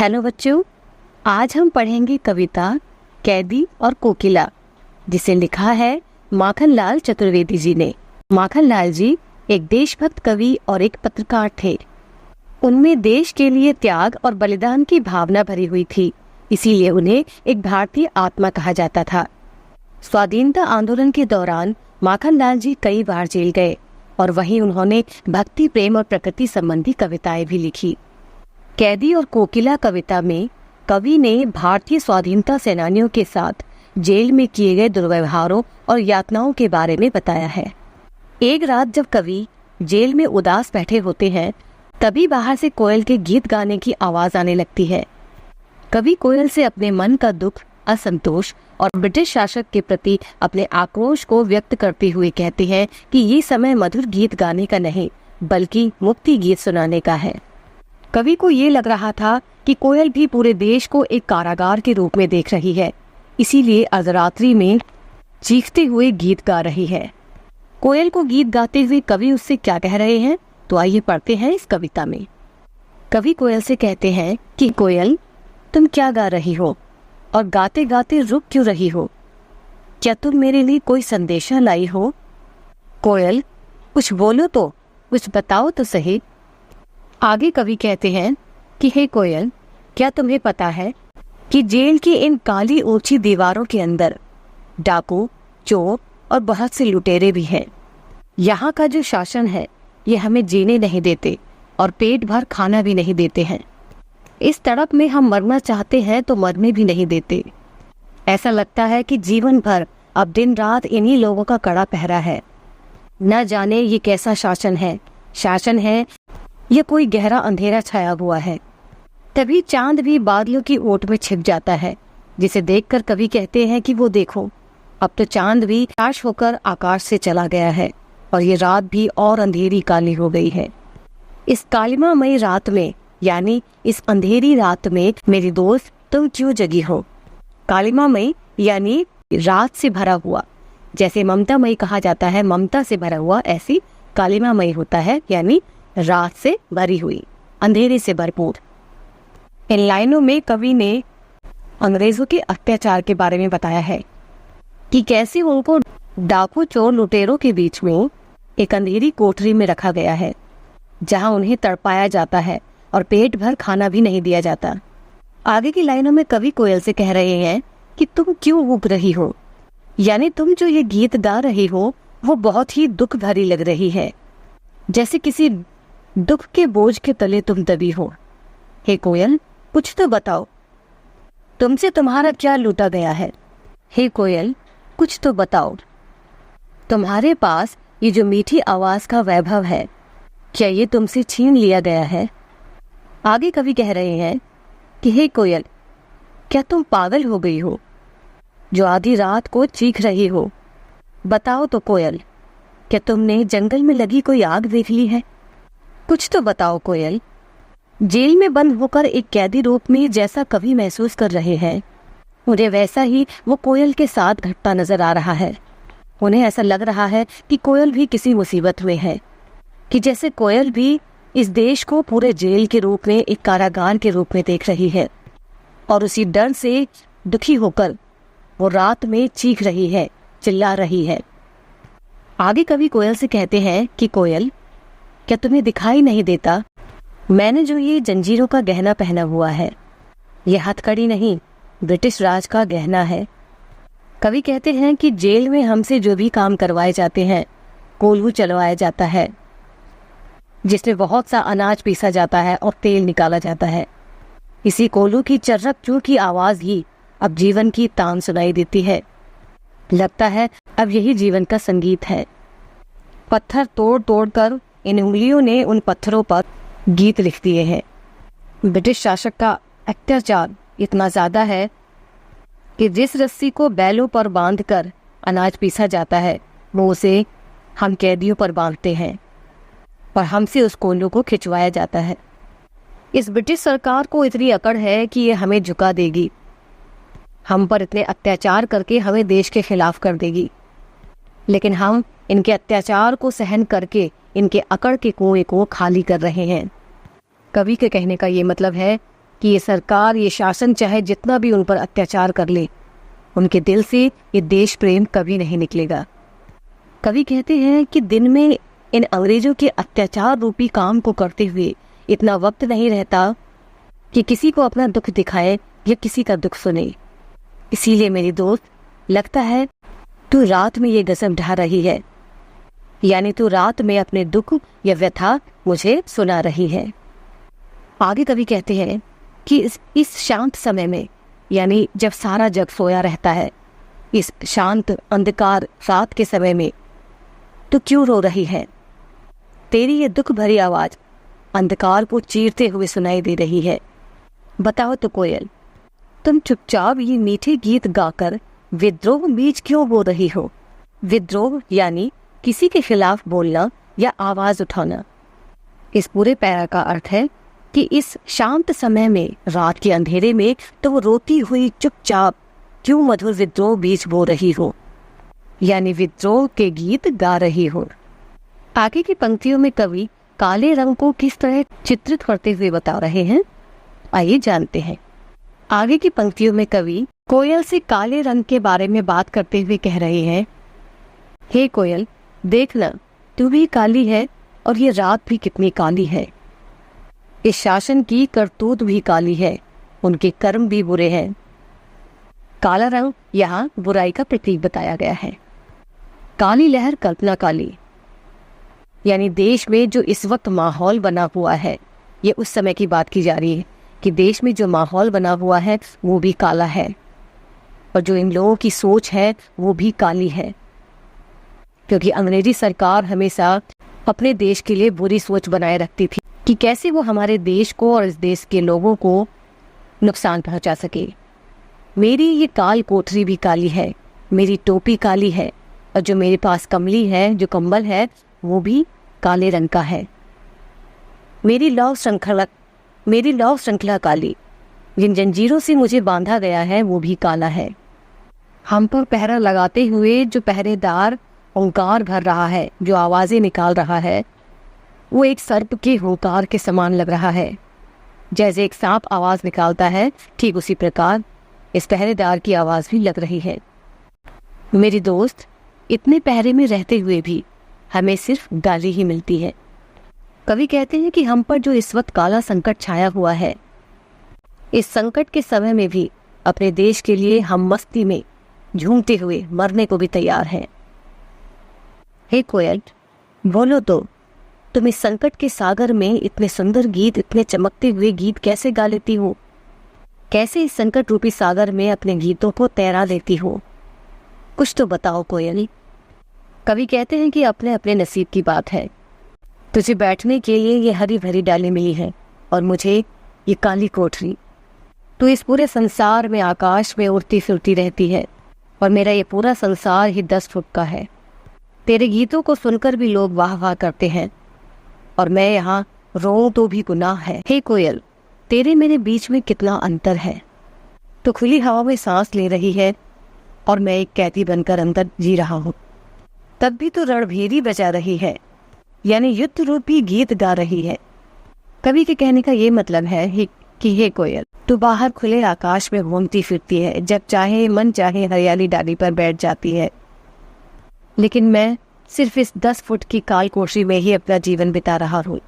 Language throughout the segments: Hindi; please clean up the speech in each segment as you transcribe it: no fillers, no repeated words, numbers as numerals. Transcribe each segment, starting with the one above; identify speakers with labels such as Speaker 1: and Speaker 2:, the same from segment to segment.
Speaker 1: हेलो बच्चों, आज हम पढ़ेंगे कविता कैदी और कोकिला, जिसे लिखा है माखनलाल चतुर्वेदी जी ने। माखनलाल जी एक देशभक्त कवि और एक पत्रकार थे। उनमें देश के लिए त्याग और बलिदान की भावना भरी हुई थी, इसीलिए उन्हें एक भारतीय आत्मा कहा जाता था। स्वाधीनता आंदोलन के दौरान माखनलाल जी कई बार जेल गए और वहीं उन्होंने भक्ति, प्रेम और प्रकृति संबंधी कविताएं भी लिखी। कैदी और कोकिला कविता में कवि ने भारतीय स्वाधीनता सेनानियों के साथ जेल में किए गए दुर्व्यवहारों और यातनाओं के बारे में बताया है। एक रात जब कवि जेल में उदास बैठे होते हैं, तभी बाहर से कोयल के गीत गाने की आवाज आने लगती है। कवि कोयल से अपने मन का दुख, असंतोष और ब्रिटिश शासक के प्रति अपने आक्रोश को व्यक्त करते हुए कहते हैं कि ये समय मधुर गीत गाने का नहीं, बल्कि मुक्ति गीत सुनाने का है। कवि को ये लग रहा था कि कोयल भी पूरे देश को एक कारागार के रूप में देख रही है, इसीलिए अर्धरात्रि में चीखते हुए गीत गा रही है। कोयल को गीत गाते हुए कवि उससे क्या कह रहे हैं, तो आइए पढ़ते हैं इस कविता में। कवि कोयल से कहते हैं कि कोयल, तुम क्या गा रही हो और गाते गाते रुक क्यों रही हो? क्या तुम मेरे लिए कोई संदेशा लाई हो? कोयल, कुछ बोलो तो, कुछ बताओ तो सही। आगे कवि कहते हैं कि हे कोयल, क्या तुम्हें पता है कि जेल की इन काली ऊंची दीवारों के अंदर डाकू, चोर और बहुत से लुटेरे भी हैं। यहाँ का जो शासन है ये हमें जीने नहीं देते और पेट भर खाना भी नहीं देते हैं। इस तड़प में हम मरना चाहते हैं तो मरने भी नहीं देते। ऐसा लगता है कि जीवन भर अब दिन रात इन्हीं लोगों का कड़ा पहरा है। न जाने ये कैसा शासन है ये कोई गहरा अंधेरा छाया हुआ है। तभी चांद भी बादलों की ओट में छिप जाता है, जिसे देखकर कवि कहते हैं कि वो देखो, अब तो चांद भी नाश होकर आकाश से चला गया है और ये रात भी और अंधेरी काली हो गई है। इस कालिमामयी रात में, यानी इस अंधेरी रात में मेरी दोस्त तुम क्यों जगी हो? कालिमामयी यानी रात से भरा हुआ, जैसे ममतामयी कहा जाता है ममता से भरा हुआ, ऐसी कालिमामयी होता है यानी रात से भरी हुई, अंधेरे से भरपूर। इन लाइनों में कवि ने अंग्रेजों के अत्याचार के बारे में बताया है कि कैसे उनको डाकू, चोर, लुटेरों के बीच में एक अंधेरी कोठरी में रखा गया है, जहां उन्हें तड़पाया जाता है और पेट भर खाना भी नहीं दिया जाता। आगे की लाइनों में कवि कोयल से कह रहे हैं कि तुम क्यों ऊब रही हो, यानी तुम जो ये गीत गा रही हो वो बहुत ही दुख भरी लग रही है, जैसे किसी दुख के बोझ के तले तुम दबी हो। हे कोयल, कुछ तो बताओ, तुमसे तुम्हारा क्या लूटा गया है? हे कोयल, कुछ तो बताओ, तुम्हारे पास ये जो मीठी आवाज का वैभव है, क्या ये तुमसे छीन लिया गया है? आगे कवि कह रहे हैं कि हे कोयल, क्या तुम पागल हो गई हो जो आधी रात को चीख रही हो? बताओ तो कोयल, क्या तुमने जंगल में लगी कोई आग देख ली है? कुछ तो बताओ कोयल। जेल में बंद होकर एक कैदी रूप में जैसा कवि महसूस कर रहे हैं, उन्हें वैसा ही वो कोयल के साथ घटता नजर आ रहा है। उन्हें ऐसा लग रहा है कि कोयल भी किसी मुसीबत में है, कि जैसे कोयल भी इस देश को पूरे जेल के रूप में, एक कारागार के रूप में देख रही है और उसी डर से दुखी होकर वो रात में चीख रही है, चिल्ला रही है। आगे कवि कोयल से कहते हैं कि कोयल, क्या तुम्हें दिखाई नहीं देता मैंने जो ये जंजीरों का गहना पहना हुआ है? यह हथकड़ी नहीं, ब्रिटिश राज का गहना है। कवि कहते हैं कि जेल में हमसे जो भी काम करवाए जाते हैं, कोल्हू चलवाया जाता है, जिसमें बहुत सा अनाज पीसा जाता है और तेल निकाला जाता है। इसी कोल्हू की चर्रक चूर की आवाज ही अब जीवन की तान सुनाई देती है। लगता है अब यही जीवन का संगीत है। पत्थर तोड़ तोड़ कर इन उंगलियों ने उन पत्थरों पर गीत लिख दिए हैं। ब्रिटिश शासक का अत्याचार इतना ज्यादा है कि जिस रस्सी को बैलों पर बांधकर अनाज पीसा जाता है, वो उसे हम कैदियों पर बांधते हैं और हमसे उस कोल्हू को खिंचवाया जाता है। इस ब्रिटिश सरकार को इतनी अकड़ है कि ये हमें झुका देगी, हम पर इतने अत्याचार करके हमें देश के खिलाफ कर देगी, लेकिन हम इनके अत्याचार को सहन करके इनके अकड़ के कुएं को खाली कर रहे हैं। कवि के कहने का ये मतलब है कि ये सरकार, ये शासन चाहे जितना भी उन पर अत्याचार कर ले, उनके दिल से ये देश प्रेम कभी नहीं निकलेगा। कवि कहते हैं कि दिन में इन अंग्रेजों के अत्याचार रूपी काम को करते हुए इतना वक्त नहीं रहता कि किसी को अपना दुख दिखाए या किसी का दुख सुने। इसीलिए मेरी दोस्त, लगता है तू रात में ये गज़ल ढा रही है, यानी तू रात में अपने दुख या व्यथा मुझे सुना रही है। आगे कवि कहते हैं कि इस शांत समय में, यानी जब सारा जग सोया रहता है, इस शांत अंधकार रात के समय में तो क्यों रो रही है? तेरी ये दुख भरी आवाज अंधकार को चीरते हुए सुनाई दे रही है। बताओ तो कोयल, तुम चुपचाप ये मीठे गीत गाकर विद्रोह बीज क्यों बो रही हो? विद्रोह यानी किसी के खिलाफ बोलना या आवाज उठाना। इस पूरे पैरा का अर्थ है कि इस शांत समय में, रात के अंधेरे में, तो वो रोती हुई चुपचाप क्यों मधुर विद्रोह बीज बो रही हो, यानी विद्रोह के गीत गा रही हो। आगे की पंक्तियों में कवि काले रंग को किस तरह चित्रित करते हुए बता रहे हैं, आइए जानते हैं। आगे की पंक्तियों में कवि कोयल से काले रंग के बारे में बात करते हुए कह रहे हैं, हे कोयल, देखना तू भी काली है और ये रात भी कितनी काली है। इस शासन की करतूत भी काली है, उनके कर्म भी बुरे हैं। काला रंग यहाँ बुराई का प्रतीक बताया गया है। काली लहर कल्पना काली, यानी देश में जो इस वक्त माहौल बना हुआ है, ये उस समय की बात की जा रही है कि देश में जो माहौल बना हुआ है वो भी काला है, और जो इन लोगों की सोच है वो भी काली है, क्योंकि अंग्रेजी सरकार हमेशा अपने देश के लिए बुरी सोच बनाए रखती थी कि कैसे वो हमारे देश को और इस देश के लोगों को नुकसान पहुंचा सके। मेरी ये काल कोठरी भी काली है, मेरी टोपी काली है, और जो मेरे पास कमली है, जो कंबल है, वो भी काले रंग का है। मेरी लौ श्रृंखला काली, जिन जंजीरों से मुझे बांधा गया है वो भी काला है। हम पर पहरा लगाते हुए जो पहरेदार ओंकार भर रहा है, जो आवाजें निकाल रहा है, वो एक सर्प के हुंकार के समान लग रहा है। जैसे एक सांप आवाज निकालता है, ठीक उसी प्रकार इस पहरेदार की आवाज भी लग रही है। मेरी दोस्त, इतने पहरे में रहते हुए भी हमें सिर्फ गाली ही मिलती है। कवि कहते हैं कि हम पर जो इस वक्त काला संकट छाया हुआ है, इस संकट के समय में भी अपने देश के लिए हम मस्ती में झूमते हुए मरने को भी तैयार हैं। हे कोयल, बोलो तो, तुम इस संकट के सागर में इतने सुंदर गीत, इतने चमकते हुए गीत कैसे गा लेती हो? कैसे इस संकट रूपी सागर में अपने गीतों को तैरा लेती हो? कुछ तो बताओ कोयल। कवि कहते हैं कि अपने अपने नसीब की बात है। तुझे बैठने के लिए ये हरी भरी डाली मिली है और मुझे ये काली कोठरी। तू इस पूरे संसार में आकाश में उड़ती फिरती रहती है और मेरा ये पूरा संसार ही 10 फुट का है। तेरे गीतों को सुनकर भी लोग वाह वाह करते हैं और मैं यहाँ रोऊं तो भी गुनाह है। हे कोयल, तेरे मेरे बीच में कितना अंतर है। तो खुली हवा में सांस ले रही है और मैं एक कैदी बनकर अंदर जी रहा हूँ। तब भी तो रणभेरी बजा रही है, यानी युद्ध रूपी गीत गा रही है। कवि के कहने का ये मतलब है कि हे कोयल, तू बाहर खुले आकाश में घूमती फिरती है, जब चाहे मन चाहे हरियाली डाली पर बैठ जाती है, लेकिन मैं सिर्फ इस 10 फुट की काल कोठरी में ही अपना जीवन बिता रहा हूँ।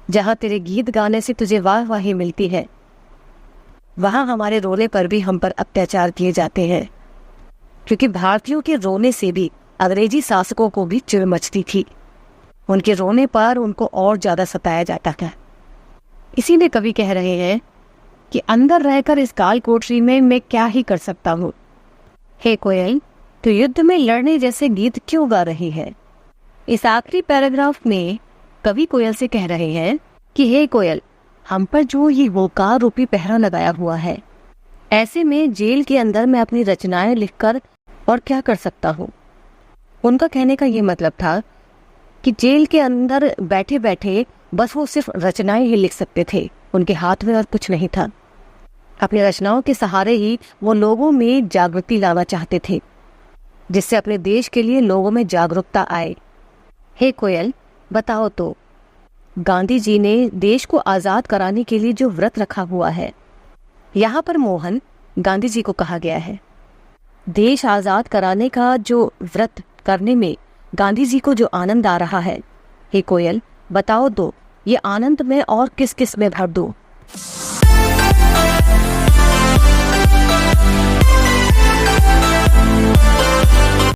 Speaker 1: जहाँ तेरे गीत गाने से तुझे वाह वाही मिलती है, वहाँ हमारे रोने पर भी हम पर अत्याचार किए जाते हैं, क्योंकि भारतीयों के रोने से भी अंग्रेजी शासकों को भी चिढ़ मचती थी। उनके रोने पर उनको और ज्यादा सताया जाता था। इसीलिए कवि कह रहे हैं कि अंदर रहकर इस काल कोठरी में मैं क्या ही कर सकता हूँ। हे कोयल, तो युद्ध में लड़ने जैसे गीत क्यों गा रही है? इस आखिरी पैराग्राफ में कवि कोयल से कह रहे हैं कि हे कोयल, हम पर जो ये वोकार रूपी पहरा लगाया हुआ है, ऐसे में जेल के अंदर मैं अपनी रचनाएं लिखकर और क्या कर सकता हूँ। उनका कहने का ये मतलब था कि जेल के अंदर बैठे बैठे बस वो सिर्फ रचनाएं ही लिख सकते थे, उनके हाथ में और कुछ नहीं था। अपनी रचनाओं के सहारे ही वो लोगों में जागृति लाना चाहते थे, जिससे अपने देश के लिए लोगों में जागरूकता आए। हे कोयल, बताओ तो, गांधी जी ने देश को आज़ाद कराने के लिए जो व्रत रखा हुआ है, यहाँ पर मोहन गांधी जी को कहा गया है। देश आजाद कराने का जो व्रत करने में गांधी जी को जो आनंद आ रहा है, हे कोयल बताओ तो ये आनंद में और किस किस में भर दूं।